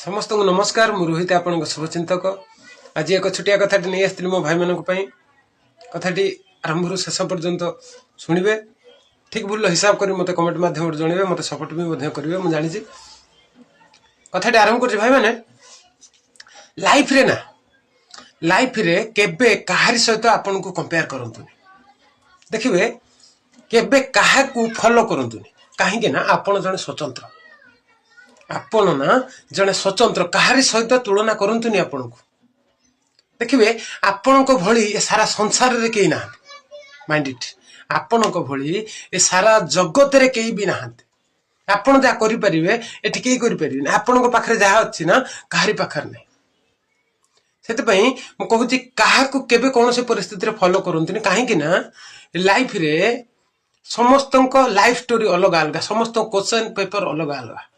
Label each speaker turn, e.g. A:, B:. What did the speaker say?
A: समस्त को नमस्कार मु रोहित आपण शुभचिंतक आज एक छोटिया कथाटी नहीं आसती मो भाई मान कथाटी आरंभ शेष पर्यंत शुणे ठीक भूल हिसाब कर मत कमेंट मध्यम जनइबे मत सपोर्ट भी करेंगे मुझे जानी कथाटी आरंभ कर भाई मैंने लाइफ रे ना लाइफ रे केबे कहारी सहित आपन को कंपेयर करंतुनी देखिए केबे काहा को फॉलो करंतुनी कहीं ना आपन जने स्वतंत्र आपण ना जने स्वतंत्र कहारी सहित तुलना करंतुनी आपन को देखिए आपण को भली ए सारा संसार रे केही ना माइंड इट आपण को भली ए सारा जगत रे केही भी नाहंते आपण जा करि परिबे एठी केही करि परिबे आपण को पाखरे जा अछि ना कहारी पाखर नै सेते पई म कहूची काहा को केबे कोन से परिस्थिति रे फॉलो करंतुनी काहे कि ना लाइफ रे समस्त को लाइफ स्टोरी अलग अलग समस्त क्वेश्चन पेपर अलग अलग